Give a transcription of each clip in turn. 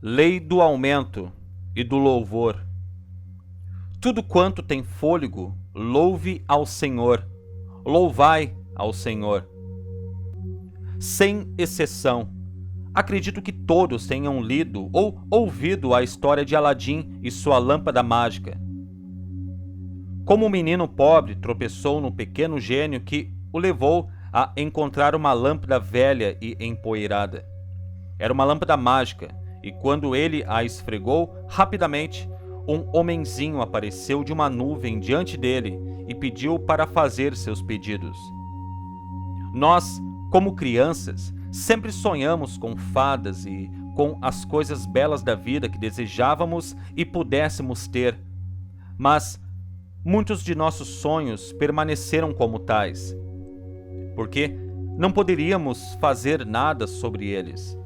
Lei do aumento e do louvor. Tudo quanto tem fôlego, louve ao Senhor. Louvai ao Senhor. Sem exceção, acredito que todos tenham lido ou ouvido a história de Aladim e sua lâmpada mágica. Como o menino pobre tropeçou no pequeno gênio que o levou a encontrar uma lâmpada velha e empoeirada. Era uma lâmpada mágica, e quando ele a esfregou, rapidamente, um homenzinho apareceu de uma nuvem diante dele e pediu para fazer seus pedidos. Nós, como crianças, sempre sonhamos com fadas e com as coisas belas da vida que desejávamos e pudéssemos ter. Mas muitos de nossos sonhos permaneceram como tais, porque não poderíamos fazer nada sobre eles.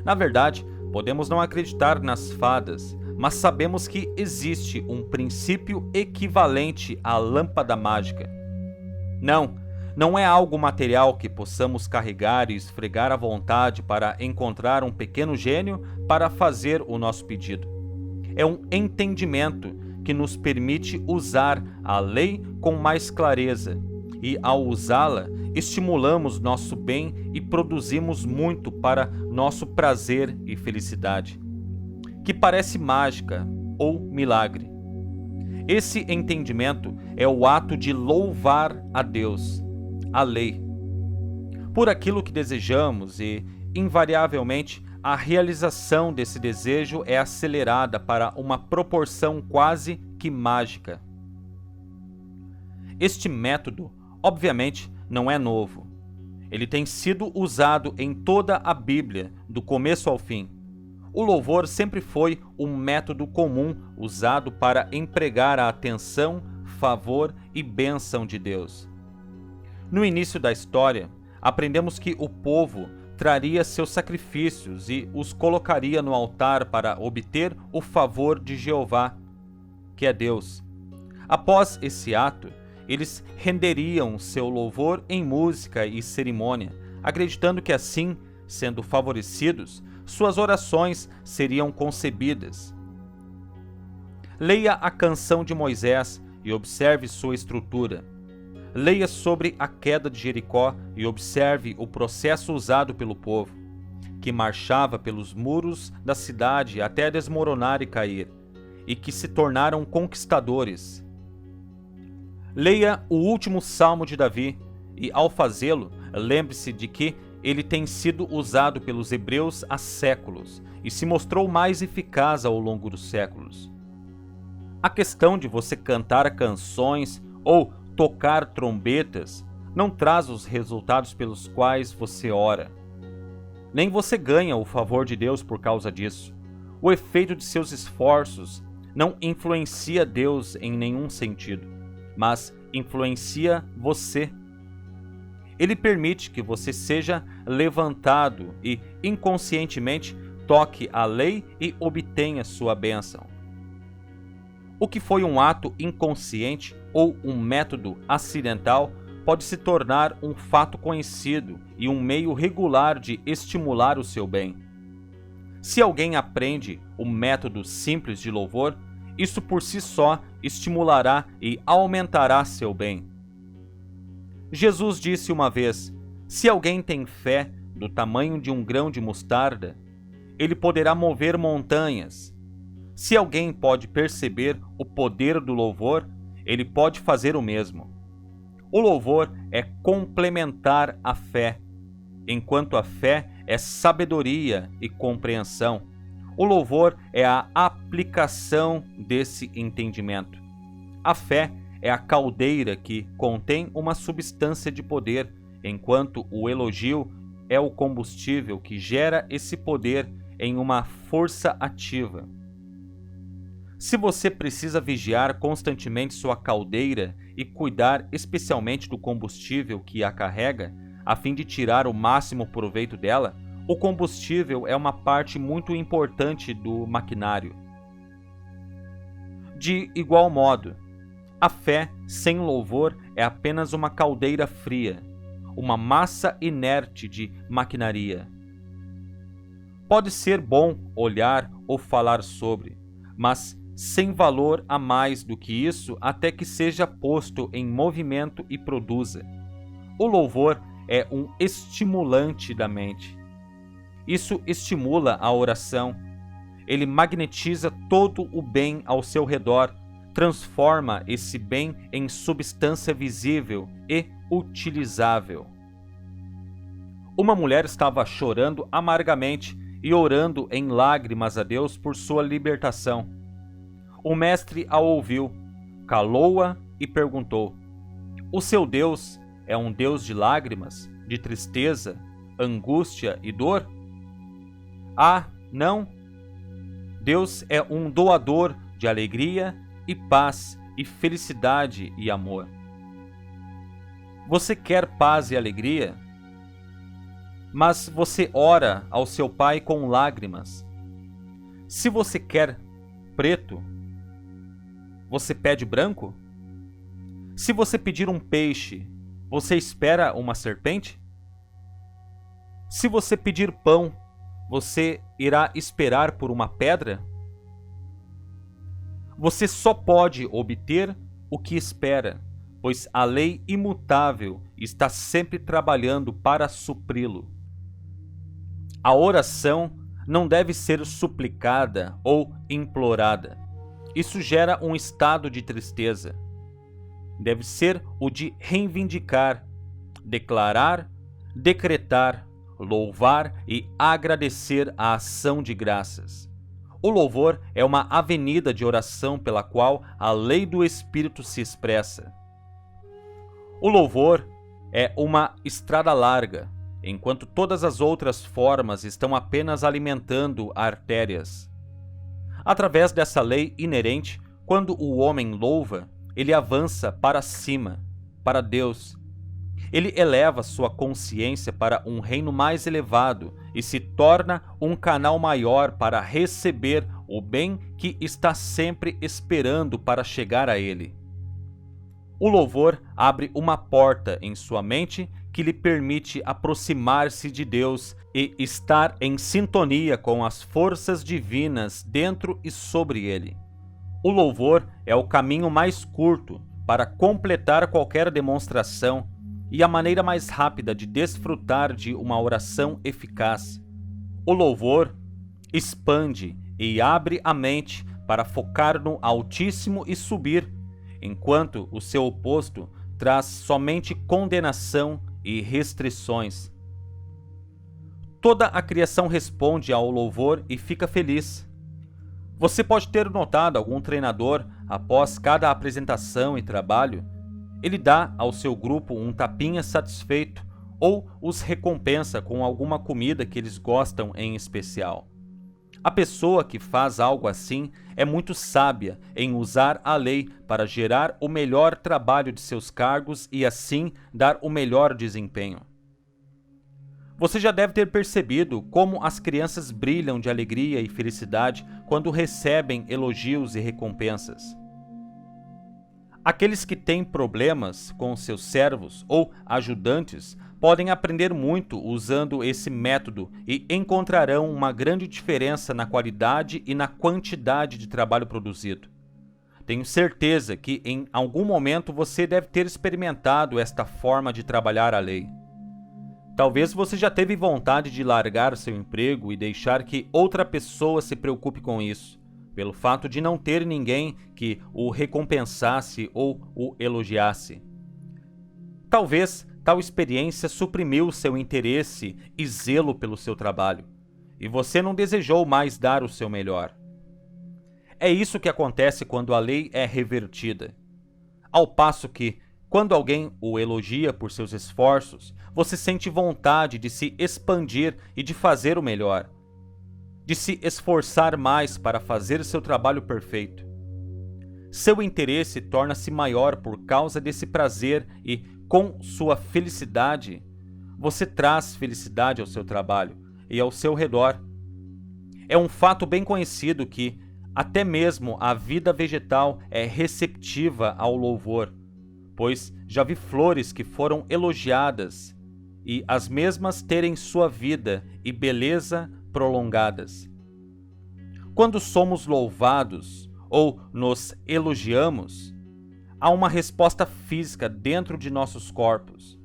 Na verdade, podemos não acreditar nas fadas, mas sabemos que existe um princípio equivalente à lâmpada mágica. Não é algo material que possamos carregar e esfregar à vontade para encontrar um pequeno gênio para fazer o nosso pedido. É um entendimento que nos permite usar a lei com mais clareza, e ao usá-la, estimulamos nosso bem e produzimos muito para nosso prazer e felicidade, que parece mágica ou milagre. Esse entendimento é o ato de louvar a Deus, a lei, por aquilo que desejamos, e, invariavelmente, a realização desse desejo é acelerada para uma proporção quase que mágica. Este método, obviamente, não é novo. Ele tem sido usado em toda a Bíblia, do começo ao fim. O louvor sempre foi um método comum usado para empregar a atenção, favor e bênção de Deus. No início da história, aprendemos que o povo traria seus sacrifícios e os colocaria no altar para obter o favor de Jeová, que é Deus. Após esse ato, eles renderiam seu louvor em música e cerimônia, acreditando que assim, sendo favorecidos, suas orações seriam concebidas. Leia a canção de Moisés e observe sua estrutura. Leia sobre a queda de Jericó e observe o processo usado pelo povo, que marchava pelos muros da cidade até desmoronar e cair, e que se tornaram conquistadores. Leia o último salmo de Davi e, ao fazê-lo, lembre-se de que ele tem sido usado pelos hebreus há séculos e se mostrou mais eficaz ao longo dos séculos. A questão de você cantar canções ou tocar trombetas não traz os resultados pelos quais você ora. Nem você ganha o favor de Deus por causa disso. O efeito de seus esforços não influencia Deus em nenhum sentido, mas influencia você. Ele permite que você seja levantado e, inconscientemente, toque a lei e obtenha sua bênção. O que foi um ato inconsciente ou um método acidental pode se tornar um fato conhecido e um meio regular de estimular o seu bem. Se alguém aprende o método simples de louvor, isso por si só estimulará e aumentará seu bem. Jesus disse uma vez: se alguém tem fé do tamanho de um grão de mostarda, ele poderá mover montanhas. Se alguém pode perceber o poder do louvor, ele pode fazer o mesmo. O louvor é complementar à fé, enquanto a fé é sabedoria e compreensão. O louvor é a aplicação desse entendimento. A fé é a caldeira que contém uma substância de poder, enquanto o elogio é o combustível que gera esse poder em uma força ativa. Se você precisa vigiar constantemente sua caldeira e cuidar especialmente do combustível que a carrega, a fim de tirar o máximo proveito dela, o combustível é uma parte muito importante do maquinário. De igual modo, a fé sem louvor é apenas uma caldeira fria, uma massa inerte de maquinaria. Pode ser bom olhar ou falar sobre, mas sem valor a mais do que isso até que seja posto em movimento e produza. O louvor é um estimulante da mente. Isso estimula a oração. Ele magnetiza todo o bem ao seu redor, transforma esse bem em substância visível e utilizável. Uma mulher estava chorando amargamente e orando em lágrimas a Deus por sua libertação. O mestre a ouviu, calou-a e perguntou: O seu Deus é um Deus de lágrimas, de tristeza, angústia e dor? Ah, não! Deus é um doador de alegria e paz e felicidade e amor. Você quer paz e alegria? Mas você ora ao seu pai com lágrimas. Se você quer preto, você pede branco? Se você pedir um peixe, você espera uma serpente? Se você pedir pão, você irá esperar por uma pedra? Você só pode obter o que espera, pois a lei imutável está sempre trabalhando para supri-lo. A oração não deve ser suplicada ou implorada. Isso gera um estado de tristeza. Deve ser o de reivindicar, declarar, decretar, louvar e agradecer a ação de graças. O louvor é uma avenida de oração pela qual a lei do Espírito se expressa. O louvor é uma estrada larga, enquanto todas as outras formas estão apenas alimentando artérias. Através dessa lei inerente, quando o homem louva, ele avança para cima, para Deus. Ele eleva sua consciência para um reino mais elevado e se torna um canal maior para receber o bem que está sempre esperando para chegar a ele. O louvor abre uma porta em sua mente que lhe permite aproximar-se de Deus e estar em sintonia com as forças divinas dentro e sobre ele. O louvor é o caminho mais curto para completar qualquer demonstração e a maneira mais rápida de desfrutar de uma oração eficaz. O louvor expande e abre a mente para focar no Altíssimo e subir, enquanto o seu oposto traz somente condenação e restrições. Toda a criação responde ao louvor e fica feliz. Você pode ter notado algum treinador, após cada apresentação e trabalho, ele dá ao seu grupo um tapinha satisfeito ou os recompensa com alguma comida que eles gostam em especial. A pessoa que faz algo assim é muito sábia em usar a lei para gerar o melhor trabalho de seus cargos e assim dar o melhor desempenho. Você já deve ter percebido como as crianças brilham de alegria e felicidade quando recebem elogios e recompensas. Aqueles que têm problemas com seus servos ou ajudantes podem aprender muito usando esse método e encontrarão uma grande diferença na qualidade e na quantidade de trabalho produzido. Tenho certeza que em algum momento você deve ter experimentado esta forma de trabalhar a lei. Talvez você já teve vontade de largar seu emprego e deixar que outra pessoa se preocupe com isso, pelo fato de não ter ninguém que o recompensasse ou o elogiasse. Talvez tal experiência suprimiu seu interesse e zelo pelo seu trabalho, e você não desejou mais dar o seu melhor. É isso que acontece quando a lei é revertida. Ao passo que, quando alguém o elogia por seus esforços, você sente vontade de se expandir e de fazer o melhor, de se esforçar mais para fazer seu trabalho perfeito. Seu interesse torna-se maior por causa desse prazer e, com sua felicidade, você traz felicidade ao seu trabalho e ao seu redor. É um fato bem conhecido que até mesmo a vida vegetal é receptiva ao louvor, pois já vi flores que foram elogiadas e as mesmas terem sua vida e beleza prolongadas. Quando somos louvados ou nos elogiamos, há uma resposta física dentro de nossos corpos.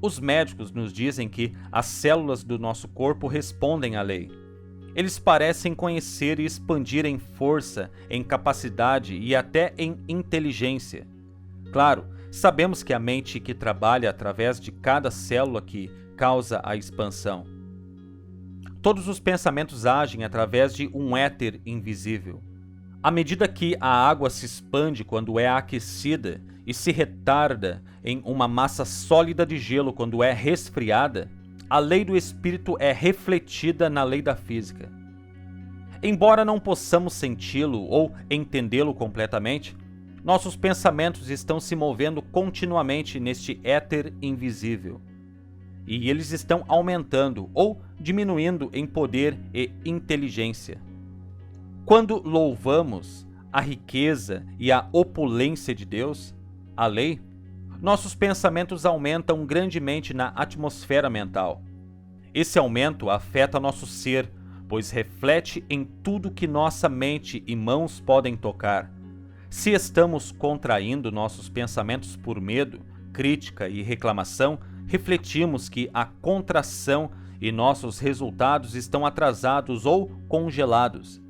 Os médicos nos dizem que as células do nosso corpo respondem à lei. Eles parecem conhecer e expandir em força, em capacidade e até em inteligência. Claro, sabemos que a mente que trabalha através de cada célula que causa a expansão. Todos os pensamentos agem através de um éter invisível. À medida que a água se expande quando é aquecida e se retarda em uma massa sólida de gelo quando é resfriada, a lei do espírito é refletida na lei da física. Embora não possamos senti-lo ou entendê-lo completamente, nossos pensamentos estão se movendo continuamente neste éter invisível. E eles estão aumentando ou diminuindo em poder e inteligência. Quando louvamos a riqueza e a opulência de Deus, a lei, nossos pensamentos aumentam grandemente na atmosfera mental. Esse aumento afeta nosso ser, pois reflete em tudo que nossa mente e mãos podem tocar. Se estamos contraindo nossos pensamentos por medo, crítica e reclamação, refletimos que a contração e nossos resultados estão atrasados ou congelados.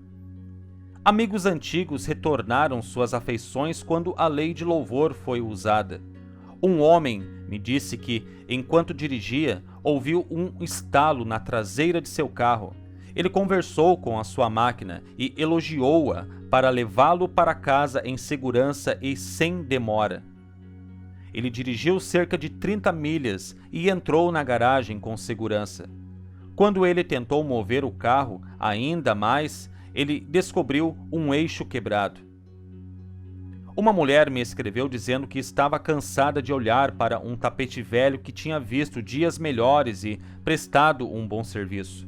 Amigos antigos retornaram suas afeições quando a lei de louvor foi usada. Um homem me disse que, enquanto dirigia, ouviu um estalo na traseira de seu carro. Ele conversou com a sua máquina e elogiou-a para levá-lo para casa em segurança e sem demora. Ele dirigiu cerca de 30 milhas e entrou na garagem com segurança. Quando ele tentou mover o carro ainda mais, ele descobriu um eixo quebrado. Uma mulher me escreveu dizendo que estava cansada de olhar para um tapete velho que tinha visto dias melhores e prestado um bom serviço.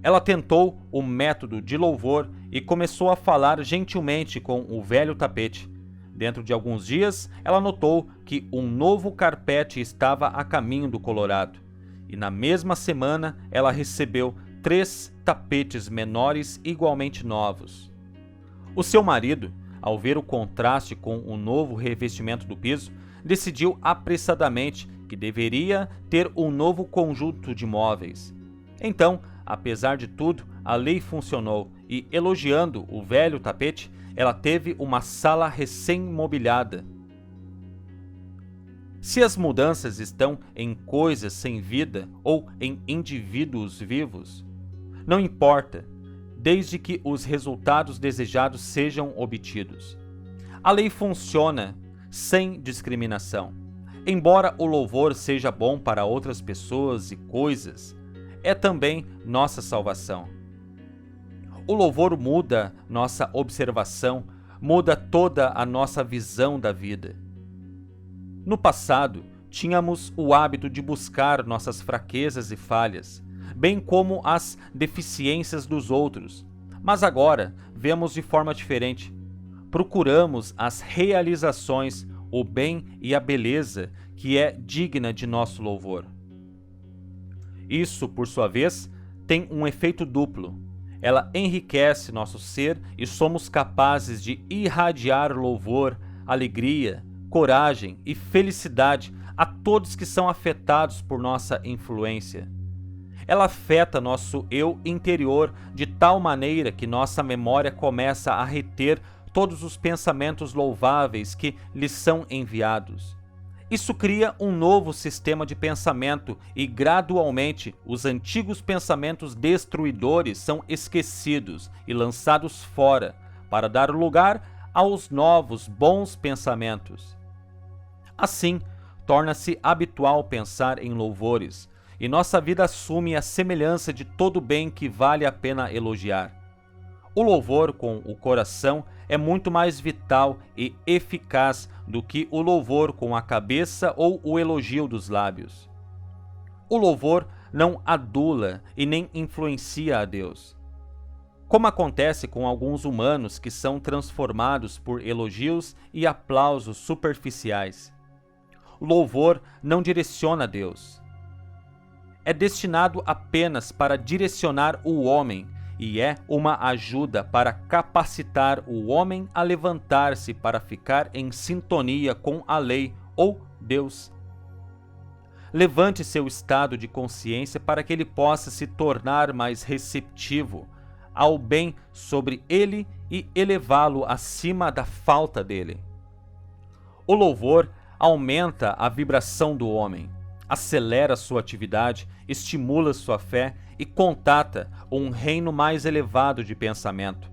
Ela tentou o método de louvor e começou a falar gentilmente com o velho tapete. Dentro de alguns dias, ela notou que um novo carpete estava a caminho do Colorado. E na mesma semana, ela recebeu 3 tapetes menores igualmente novos. O seu marido, ao ver o contraste com o novo revestimento do piso, decidiu apressadamente que deveria ter um novo conjunto de móveis. Então, apesar de tudo, a lei funcionou e, elogiando o velho tapete, ela teve uma sala recém-mobiliada. Se as mudanças estão em coisas sem vida ou em indivíduos vivos, não importa, desde que os resultados desejados sejam obtidos. A lei funciona sem discriminação. Embora o louvor seja bom para outras pessoas e coisas, é também nossa salvação. O louvor muda nossa observação, muda toda a nossa visão da vida. No passado, tínhamos o hábito de buscar nossas fraquezas e falhas, bem como as deficiências dos outros, mas agora vemos de forma diferente. Procuramos as realizações, o bem e a beleza que é digna de nosso louvor. Isso, por sua vez, tem um efeito duplo. Ela enriquece nosso ser e somos capazes de irradiar louvor, alegria, coragem e felicidade a todos que são afetados por nossa influência. Ela afeta nosso eu interior de tal maneira que nossa memória começa a reter todos os pensamentos louváveis que lhes são enviados. Isso cria um novo sistema de pensamento e, gradualmente, os antigos pensamentos destruidores são esquecidos e lançados fora para dar lugar aos novos bons pensamentos. Assim, torna-se habitual pensar em louvores, e nossa vida assume a semelhança de todo bem que vale a pena elogiar. O louvor com o coração é muito mais vital e eficaz do que o louvor com a cabeça ou o elogio dos lábios. O louvor não adula e nem influencia a Deus. Como acontece com alguns humanos que são transformados por elogios e aplausos superficiais. Louvor não direciona a Deus. é destinado apenas para direcionar o homem e é uma ajuda para capacitar o homem a levantar-se para ficar em sintonia com a lei ou Deus. Levante seu estado de consciência para que ele possa se tornar mais receptivo ao bem sobre ele e elevá-lo acima da falta dele. O louvor aumenta a vibração do homem, acelera sua atividade, estimula sua fé e contata um reino mais elevado de pensamento.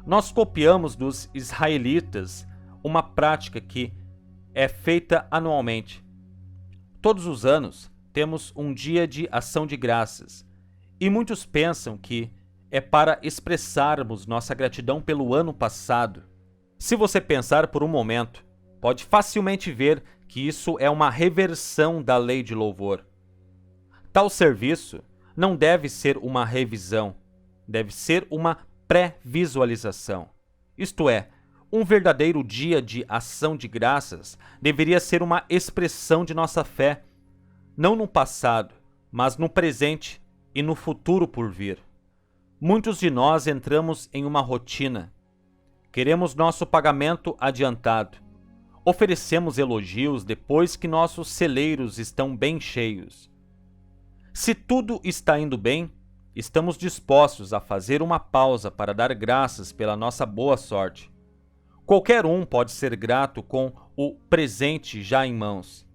Nós copiamos dos israelitas uma prática que é feita anualmente. Todos os anos temos um dia de ação de graças e muitos pensam que é para expressarmos nossa gratidão pelo ano passado. Se você pensar por um momento, pode facilmente ver que isso é uma reversão da lei de louvor. Tal serviço não deve ser uma revisão, deve ser uma pré-visualização. Isto é, um verdadeiro dia de ação de graças deveria ser uma expressão de nossa fé, não no passado, mas no presente e no futuro por vir. Muitos de nós entramos em uma rotina. Queremos nosso pagamento adiantado. Oferecemos elogios depois que nossos celeiros estão bem cheios. Se tudo está indo bem, estamos dispostos a fazer uma pausa para dar graças pela nossa boa sorte. Qualquer um pode ser grato com o presente já em mãos.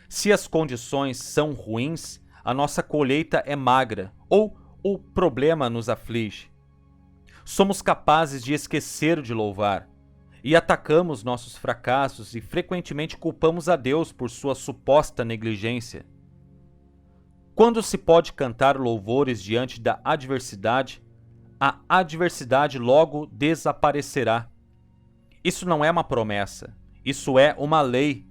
Se as condições são ruins, a nossa colheita é magra ou o problema nos aflige. Somos capazes de esquecer de louvar e atacamos nossos fracassos e frequentemente culpamos a Deus por sua suposta negligência. Quando se pode cantar louvores diante da adversidade, a adversidade logo desaparecerá. Isso não é uma promessa, isso é uma lei.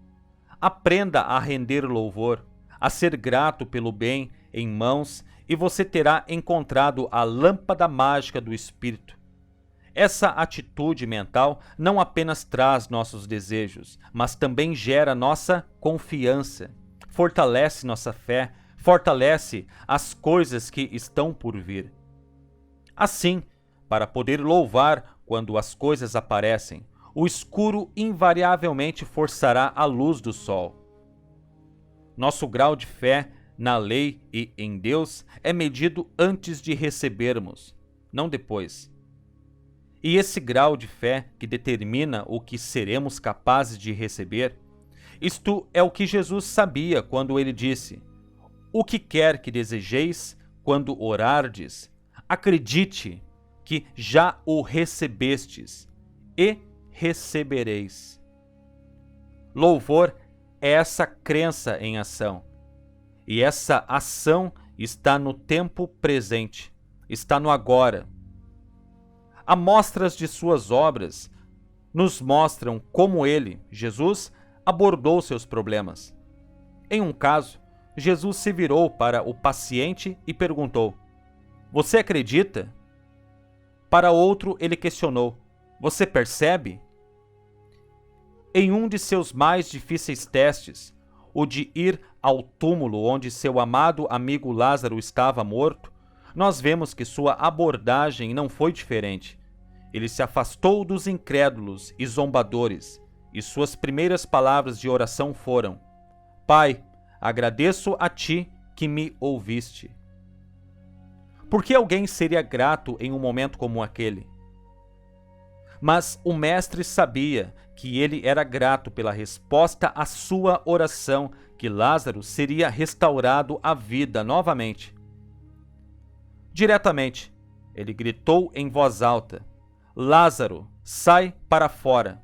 Aprenda a render louvor, a ser grato pelo bem em mãos e você terá encontrado a lâmpada mágica do Espírito. Essa atitude mental não apenas traz nossos desejos, mas também gera nossa confiança, fortalece nossa fé, fortalece as coisas que estão por vir. Assim, para poder louvar quando as coisas aparecem, o escuro invariavelmente forçará a luz do sol. Nosso grau de fé na lei e em Deus é medido antes de recebermos, não depois. E esse grau de fé que determina o que seremos capazes de receber, isto é o que Jesus sabia quando ele disse: "O que quer que desejeis quando orardes, acredite que já o recebestes e recebereis." Louvor é essa crença em ação. E essa ação está no tempo presente, está no agora. Amostras de suas obras nos mostram como ele, Jesus, abordou seus problemas. Em um caso, Jesus se virou para o paciente e perguntou: "Você acredita?" Para outro, ele questionou: "Você percebe?" Em um de seus mais difíceis testes, o de ir ao túmulo onde seu amado amigo Lázaro estava morto, nós vemos que sua abordagem não foi diferente. Ele se afastou dos incrédulos e zombadores, e suas primeiras palavras de oração foram: "Pai, agradeço a ti que me ouviste." Por que alguém seria grato em um momento como aquele? Mas o mestre sabia que ele era grato pela resposta à sua oração, que Lázaro seria restaurado à vida novamente. Diretamente, ele gritou em voz alta: "Lázaro, sai para fora."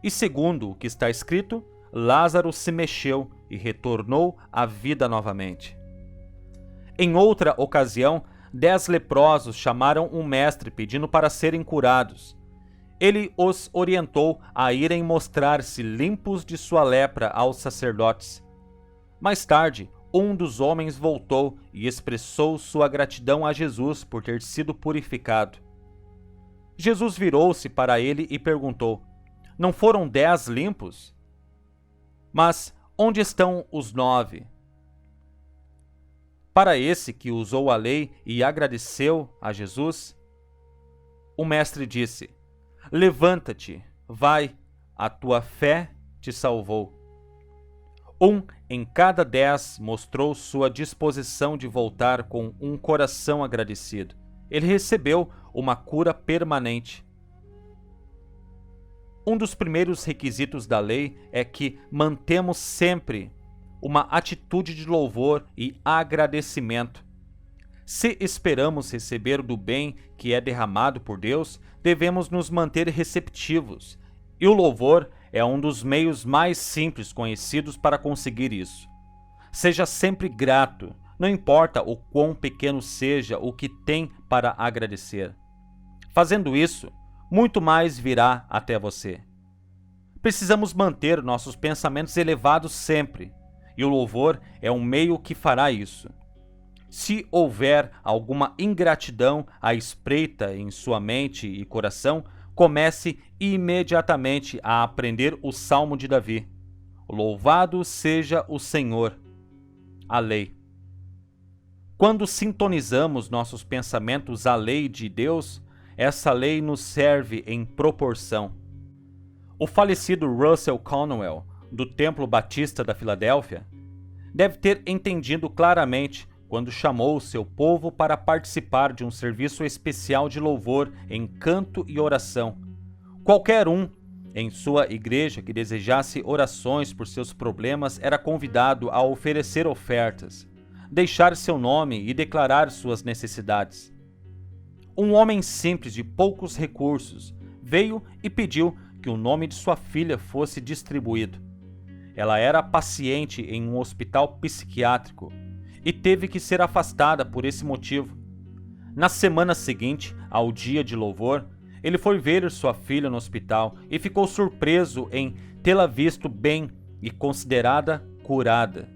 E segundo o que está escrito, Lázaro se mexeu e retornou à vida novamente. Em outra ocasião, 10 leprosos chamaram um mestre pedindo para serem curados. Ele os orientou a irem mostrar-se limpos de sua lepra aos sacerdotes. Mais tarde, um dos homens voltou e expressou sua gratidão a Jesus por ter sido purificado. Jesus virou-se para ele e perguntou: "Não foram 10 limpos? Mas onde estão os 9? Para esse que usou a lei e agradeceu a Jesus, o mestre disse: levanta-te, vai, a tua fé te salvou. Um em cada 10 mostrou sua disposição de voltar com um coração agradecido. Ele recebeu uma cura permanente. Um dos primeiros requisitos da lei é que mantemos sempre uma atitude de louvor e agradecimento. Se esperamos receber do bem que é derramado por Deus, devemos nos manter receptivos, e o louvor é um dos meios mais simples conhecidos para conseguir isso. Seja sempre grato, não importa o quão pequeno seja o que tem para agradecer. Fazendo isso, muito mais virá até você. Precisamos manter nossos pensamentos elevados sempre, e o louvor é um meio que fará isso. Se houver alguma ingratidão à espreita em sua mente e coração, comece imediatamente a aprender o Salmo de Davi. Louvado seja o Senhor. A lei. Quando sintonizamos nossos pensamentos à lei de Deus, essa lei nos serve em proporção. O falecido Russell Conwell, do Templo Batista da Filadélfia, deve ter entendido claramente quando chamou seu povo para participar de um serviço especial de louvor em canto e oração. Qualquer um em sua igreja que desejasse orações por seus problemas era convidado a oferecer ofertas, deixar seu nome e declarar suas necessidades. Um homem simples de poucos recursos veio e pediu que o nome de sua filha fosse distribuído. Ela era paciente em um hospital psiquiátrico e teve que ser afastada por esse motivo. Na semana seguinte, ao dia de louvor, ele foi ver sua filha no hospital e ficou surpreso em tê-la visto bem e considerada curada.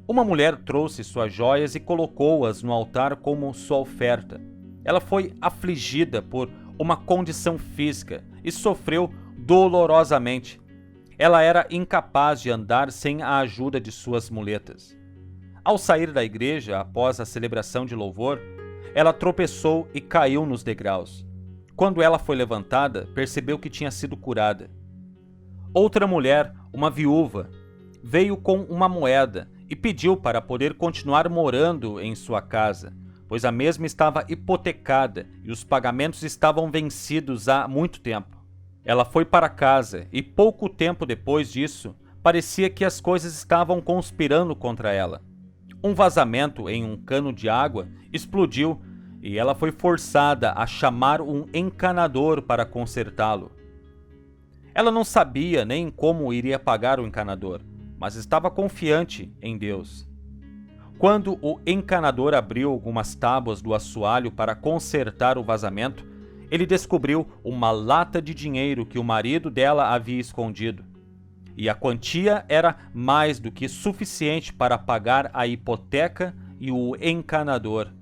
Uma mulher trouxe suas joias e colocou-as no altar como sua oferta. Ela foi afligida por uma condição física e sofreu dolorosamente. Ela era incapaz de andar sem a ajuda de suas muletas. Ao sair da igreja após a celebração de louvor, ela tropeçou e caiu nos degraus. Quando ela foi levantada, percebeu que tinha sido curada. Outra mulher, uma viúva, veio com uma moeda e pediu para poder continuar morando em sua casa, pois a mesma estava hipotecada e os pagamentos estavam vencidos há muito tempo. Ela foi para casa e pouco tempo depois disso, parecia que as coisas estavam conspirando contra ela. Um vazamento em um cano de água explodiu e ela foi forçada a chamar um encanador para consertá-lo. Ela não sabia nem como iria pagar o encanador, mas estava confiante em Deus. Quando o encanador abriu algumas tábuas do assoalho para consertar o vazamento, ele descobriu uma lata de dinheiro que o marido dela havia escondido. E a quantia era mais do que suficiente para pagar a hipoteca e o encanador.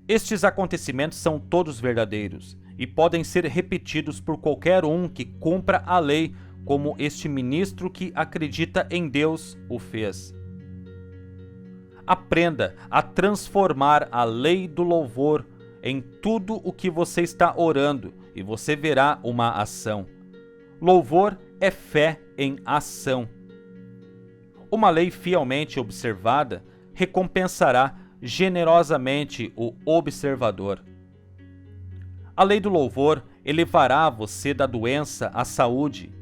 Estes acontecimentos são todos verdadeiros e podem ser repetidos por qualquer um que cumpra a lei, como este ministro que acredita em Deus o fez. Aprenda a transformar a lei do louvor em tudo o que você está orando e você verá uma ação. Louvor é fé em ação. Uma lei fielmente observada recompensará generosamente o observador. A lei do louvor elevará você da doença à saúde.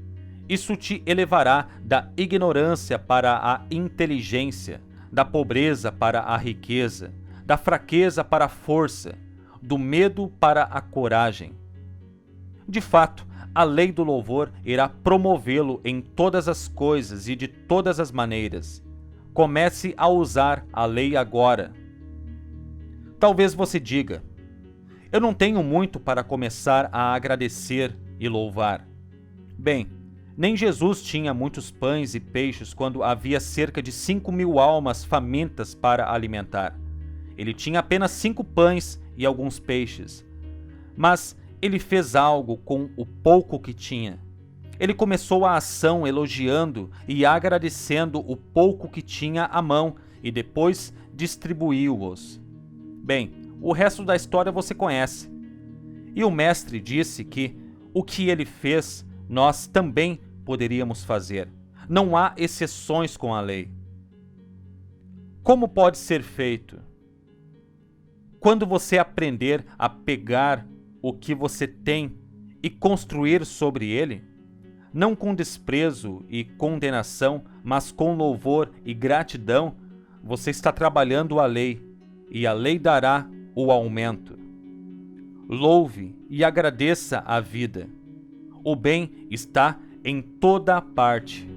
Isso te elevará da ignorância para a inteligência, da pobreza para a riqueza, da fraqueza para a força, do medo para a coragem. De fato, a lei do louvor irá promovê-lo em todas as coisas e de todas as maneiras. Comece a usar a lei agora. Talvez você diga: eu não tenho muito para começar a agradecer e louvar. Bem, nem Jesus tinha muitos pães e peixes quando havia cerca de 5.000 almas famintas para alimentar. Ele tinha apenas 5 pães e alguns peixes. Mas ele fez algo com o pouco que tinha. Ele começou a ação elogiando e agradecendo o pouco que tinha à mão e depois distribuiu-os. Bem, o resto da história você conhece. E o mestre disse que o que ele fez, nós também poderíamos fazer. Não há exceções com a lei. Como pode ser feito? Quando você aprender a pegar o que você tem e construir sobre ele, não com desprezo e condenação, mas com louvor e gratidão, você está trabalhando a lei, e a lei dará o aumento. Louve e agradeça a vida. O bem está em toda parte.